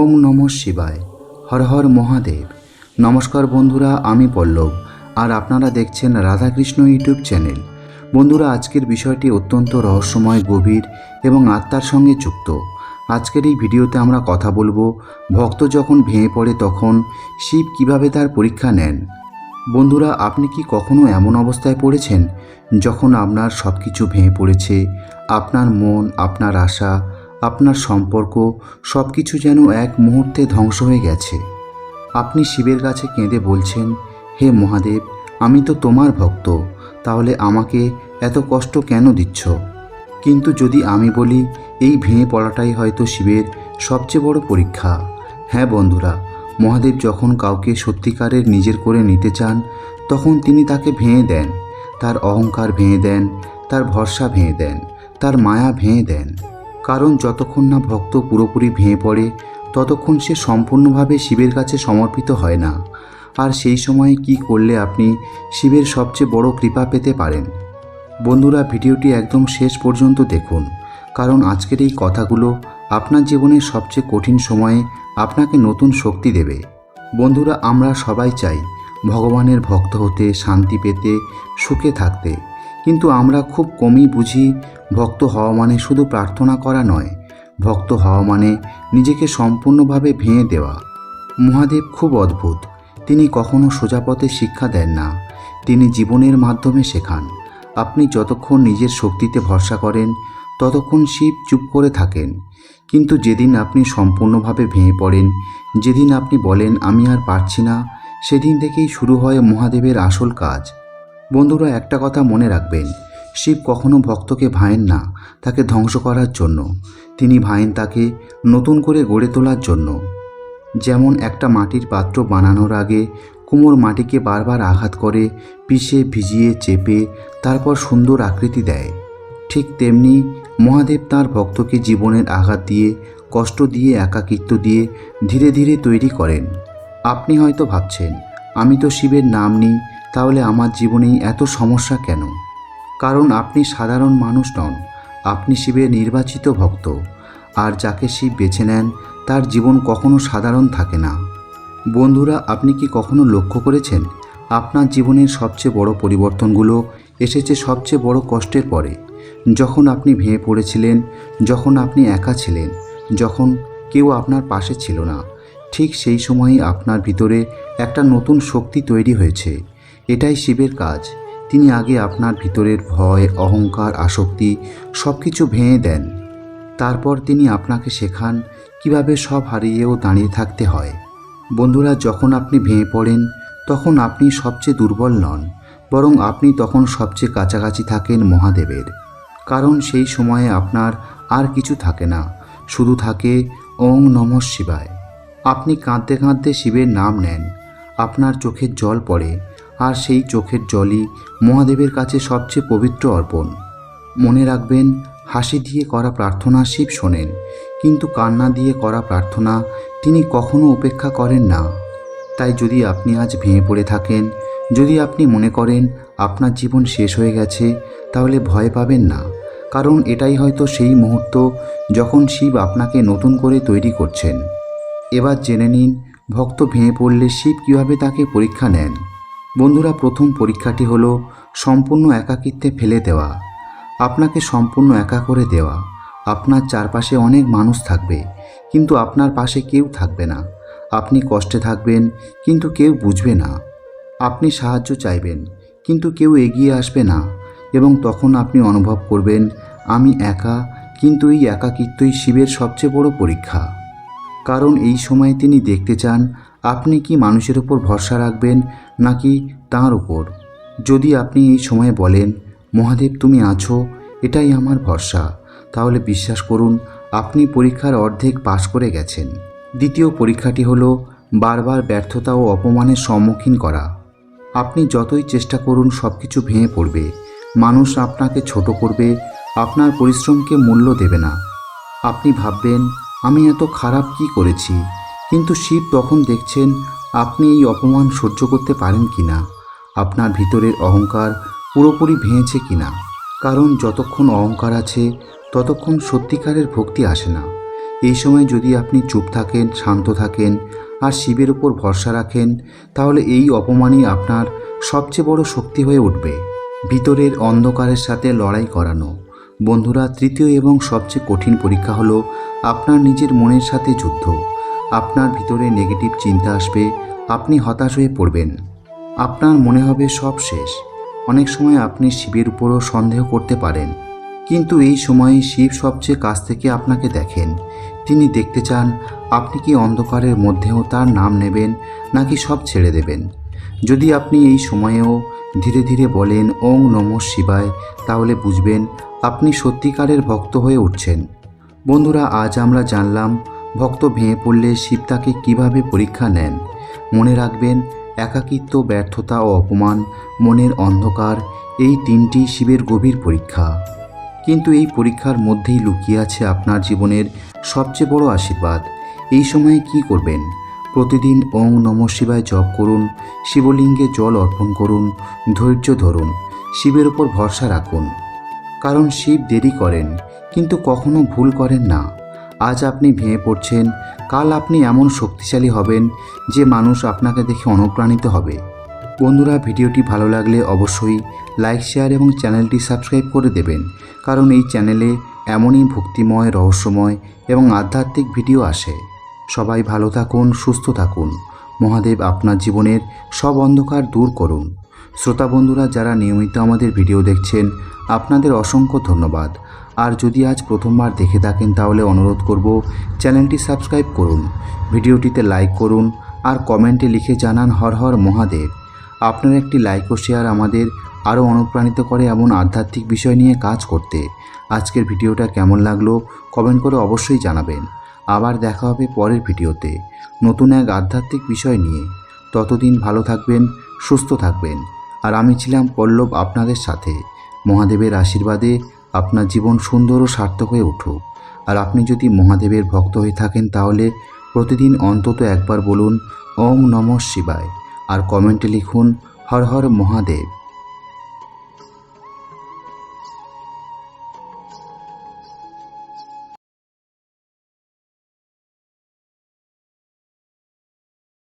ওম নমঃ শিবায়। হর হর মহাদেব। নমস্কার বন্ধুরা, আমি পল্লব আর আপনারা দেখছেন রাধাকৃষ্ণ ইউটিউব চ্যানেল। বন্ধুরা, আজকের বিষয়টি অত্যন্ত রহস্যময়, গভীর এবং আত্মার সঙ্গে যুক্ত। আজকের এই ভিডিওতে আমরা কথা বলবো ভক্ত যখন ভেঙে পড়ে তখন শিব কিভাবে তার পরীক্ষা নেন। বন্ধুরা, আপনি কি কখনো এমন অবস্থায় পড়েছেন যখন আপনার সব কিছু ভেঙে পড়েছে? আপনার মন, আপনার আশা, আপনার সম্পর্ক সব কিছু যেন এক মুহূর্তে ধ্বংস হয়ে গেছে। আপনি শিবের কাছে কেঁদে বলছেন, হে মহাদেব, আমি তো তোমার ভক্ত, তাহলে আমাকে এত কষ্ট কেন দিচ্ছ? কিন্তু যদি আমি বলি এই ভেঙে পড়াটাই হয়তো শিবের সবচেয়ে বড় পরীক্ষা। হ্যাঁ বন্ধুরা, মহাদেব যখন কাউকে সত্যিকারের নিজের করে নিতে চান তখন তিনি তাকে ভেঙে দেন। তার অহংকার ভেঙে দেন, তার ভরসা ভেঙে দেন, তার মায়া ভেঙে দেন। কারণ যতক্ষণ না ভক্ত পুরোপুরি ভেঙে পড়ে ততক্ষণ সে সম্পূর্ণভাবে শিবের কাছে সমর্পিত হয় না। আর সেই সময়ে কি করলে আপনি শিবের সবচেয়ে বড় কৃপা পেতে পারেন? বন্ধুরা, ভিডিওটি একদম শেষ পর্যন্ত দেখুন, কারণ আজকের এই কথাগুলো আপনার জীবনের সবচেয়ে কঠিন সময়ে আপনাকে নতুন শক্তি দেবে। বন্ধুরা, আমরা সবাই চাই ভগবানের ভক্ত হতে, শান্তি পেতে, সুখে থাকতে, কিন্তু আমরা খুব কমই বুঝি ভক্ত হওয়া মানে শুধু প্রার্থনা করা নয়। ভক্ত হওয়া মানে নিজেকে সম্পূর্ণভাবে ভেঙে দেওয়া। মহাদেব খুব অদ্ভুত। তিনি কখনো সোজা পথে শিক্ষা দেন না, তিনি জীবনের মাধ্যমে শেখান। আপনি যতক্ষণ নিজের শক্তিতে ভরসা করেন ততক্ষণ শিব চুপ করে থাকেন, কিন্তু যেদিন আপনি সম্পূর্ণভাবে ভেঙে পড়েন, যেদিন আপনি বলেন আমি আর পারছি না, সেদিন থেকেই শুরু হয় মহাদেবের আসল কাজ। বন্ধুরা, একটা কথা মনে রাখবেন, শিব কখনো ভক্তকে ভাঁয়েন না তাকে ধ্বংস করার জন্য, তিনি ভাঁয়েন তাকে নতুন করে গড়ে তোলার জন্য। যেমন একটা মাটির পাত্র বানানোর আগে কুমোর মাটিকে বারবার আঘাত করে, পিষে, ভিজিয়ে, চেপে তারপর সুন্দর আকৃতি দেয়, ঠিক তেমনি মহাদেব তাঁর ভক্তকে জীবনের আঘাত দিয়ে, কষ্ট দিয়ে, একাকিত্ব দিয়ে ধীরে ধীরে তৈরি করেন। আপনি হয়তো ভাবছেন, আমি তো শিবের নাম নিই, তাহলে আমার জীবনেই এত সমস্যা কেন? কারণ আপনি সাধারণ মানুষ নন, আপনি শিবের নির্বাচিত ভক্ত। আর যাকে শিব বেছে নেন তার জীবন কখনো সাধারণ থাকে না। বন্ধুরা, আপনি কি কখনো লক্ষ্য করেছেন আপনার জীবনের সবচেয়ে বড় পরিবর্তনগুলো এসেছে সবচেয়ে বড় কষ্টের পরে? যখন আপনি ভেঙে পড়েছিলেন, যখন আপনি একা ছিলেন, যখন কেউ আপনার পাশে ছিল না, ঠিক সেই সময়ই আপনার ভিতরে একটা নতুন শক্তি তৈরি হয়েছে। এটাই শিবের কাজ। তিনি আগে আপনার ভিতরের ভয়, অহংকার, আসক্তি সব কিছু ভেঙে দেন। তারপর তিনি আপনাকে শেখান কিভাবে সব হারিয়েও দাঁড়িয়ে থাকতে হয়। বন্ধুরা, যখন আপনি ভেঙে পড়েন তখন আপনি সবচেয়ে দুর্বল নন, বরং আপনি তখন সবচেয়ে কাছাকাছি থাকেন মহাদেবের। কারণ সেই সময়ে আপনার আর কিছু থাকে না, শুধু থাকে ওম নমঃ শিবায়। আপনি কাঁদতে কাঁদতে শিবের নাম নেন, আপনার চোখের জল পড়ে, আর সেই চোখের জলই মহাদেবের কাছে সবচেয়ে পবিত্র অর্পণ। মনে রাখবেন, হাসি দিয়ে করা প্রার্থনা শিব শোনেন, কিন্তু কান্না দিয়ে করা প্রার্থনা তিনি কখনো উপেক্ষা করেন না। তাই যদি আপনি আজ ভেঙে পড়ে থাকেন, যদি আপনি মনে করেন আপনার জীবন শেষ হয়ে গেছে, তাহলে ভয় পাবেন না, কারণ এটাই হয়তো সেই মুহূর্ত যখন শিব আপনাকে নতুন করে তৈরি করছেন। এবার জেনে নিন ভক্ত ভেঙে পড়লে শিব কীভাবে তাকে পরীক্ষা নেন। বন্ধুরা, প্রথম পরীক্ষাটি হলো সম্পূর্ণ একাকিত্বে ফেলে দেওয়া। আপনাকে সম্পূর্ণ একা করে দেওয়া। আপনার চারপাশে অনেক মানুষ থাকবে, কিন্তু আপনার পাশে কেউ থাকবে না। আপনি কষ্টে থাকবেন, কিন্তু কেউ বুঝবে না। আপনি সাহায্য চাইবেন, কিন্তু কেউ এগিয়ে আসবে না। এবং তখন আপনি অনুভব করবেন আমি একা, কিন্তু এই একাকিত্বই শিবের সবচেয়ে বড় পরীক্ষা। কারণ এই সময়ে তিনি দেখতে চান আপনি কি মানুষের ওপর ভরসা রাখবেন নাকি তাঁর উপর। যদি আপনি এই সময়ে বলেন মহাদেব তুমি আছো, এটাই আমার ভরসা, তাহলে বিশ্বাস করুন আপনি পরীক্ষার অর্ধেক পাশ করে গেছেন। দ্বিতীয় পরীক্ষাটি হলো বারবার ব্যর্থতা ও অপমানের সম্মুখীন করা। আপনি যতই চেষ্টা করুন সব কিছু ভেঙে পড়বে। মানুষ আপনাকে ছোট করবে, আপনার পরিশ্রমকে মূল্য দেবে না। আপনি ভাববেন আমি এত খারাপ কি করেছি, কিন্তু শিব তখন দেখছেন আপনি এই অপমান সহ্য করতে পারেন কিনা, আপনার ভিতরের অহংকার পুরোপুরি ভেঙেছে কিনা। কারণ যতক্ষণ অহংকার আছে ততক্ষণ সত্যিকারের ভক্তি আসে না। এই সময় যদি আপনি চুপ থাকেন, শান্ত থাকেন আর শিবের উপর ভরসা রাখেন, তাহলে এই অপমানই আপনার সবচেয়ে বড় শক্তি হয়ে উঠবে। ভিতরের অন্ধকারের সাথে লড়াই করানো। বন্ধুরা, তৃতীয় এবং সবচেয়ে কঠিন পরীক্ষা হলো আপনার নিজের মনের সাথে যুদ্ধ। আপনার ভিতরে নেগেটিভ চিন্তা আসবে, আপনি হতাশ হয়ে পড়বেন, আপনার মনে হবে সব শেষ। অনেক সময় আপনি শিবের উপরও সন্দেহ করতে পারেন, কিন্তু এই সময়ে শিব সবচেয়ে কাছ থেকে আপনাকে দেখেন। তিনি দেখতে চান আপনি কি অন্ধকারের মধ্যেও তার নাম নেবেন নাকি সব ছেড়ে দেবেন। যদি আপনি এই সময়েও ধীরে ধীরে বলেন ওং নমঃ শিবায়, তাহলে বুঝবেন আপনি সত্যিকারের ভক্ত হয়ে উঠছেন। বন্ধুরা, আজ আমরা জানলাম ভক্ত ভেঙে পড়লে শিব তাকে কীভাবে পরীক্ষা নেন। মনে রাখবেন, একাকিত্ব, ব্যর্থতা ও অপমান, মনের অন্ধকার, এই তিনটি শিবের গভীর পরীক্ষা। কিন্তু এই পরীক্ষার মধ্যেই লুকিয়ে আছে আপনার জীবনের সবচেয়ে বড় আশীর্বাদ। এই সময়ে কি করবেন? প্রতিদিন ওং নমঃ শিবায় জপ করুন, শিবলিঙ্গে জল অর্পণ করুন, ধৈর্য ধরুন, শিবের ওপর ভরসা রাখুন। কারণ শিব দেরি করেন, কিন্তু কখনো ভুল করেন না। আজ আপনি ভেঙে পড়ছেন, কাল আপনি এমন শক্তিশালী হবেন যে মানুষ আপনাকে দেখে অনুপ্রাণিত হবে। বন্ধুরা, ভিডিওটি ভালো লাগলে অবশ্যই লাইক, শেয়ার এবং চ্যানেলটি সাবস্ক্রাইব করে দেবেন, কারণ এই চ্যানেলে এমনই ভক্তিময়, রহস্যময় এবং আধ্যাত্মিক ভিডিও আসে। সবাই ভালো থাকুন, সুস্থ থাকুন। মহাদেব আপনার জীবনের সব অন্ধকার দূর করুন। শ্রোতা বন্ধুরা, যারা নিয়মিত আমাদের ভিডিও দেখছেন, আপনাদের অসংখ্য ধন্যবাদ। আর যদি আজ প্রথমবার দেখে থাকেন, তাহলে অনুরোধ করব চ্যানেলটি সাবস্ক্রাইব করুন, ভিডিওটিতে লাইক করুন আর কমেন্টে লিখে জানান হর হর মহাদেব। আপনার একটি লাইক ও শেয়ার আমাদের আরও অনুপ্রাণিত করে এমন আধ্যাত্মিক বিষয় নিয়ে কাজ করতে। আজকের ভিডিওটা কেমন লাগলো কমেন্ট করে অবশ্যই জানাবেন। আবার দেখা হবে পরের ভিডিওতে নতুন এক আধ্যাত্মিক বিষয় নিয়ে। ততদিন ভালো থাকবেন, সুস্থ থাকবেন। আর আমি ছিলাম পল্লব আপনাদের সাথে। মহাদেবের আশীর্বাদে আপনার জীবন সুন্দর ও সার্থক হয়ে উঠুক। আর আপনি যদি মহাদেবের ভক্ত হয়ে থাকেন, তাহলে প্রতিদিন অন্তত একবার বলুন ওম নমঃ শিবায় আর কমেন্টে লিখুন হর হর মহাদেব।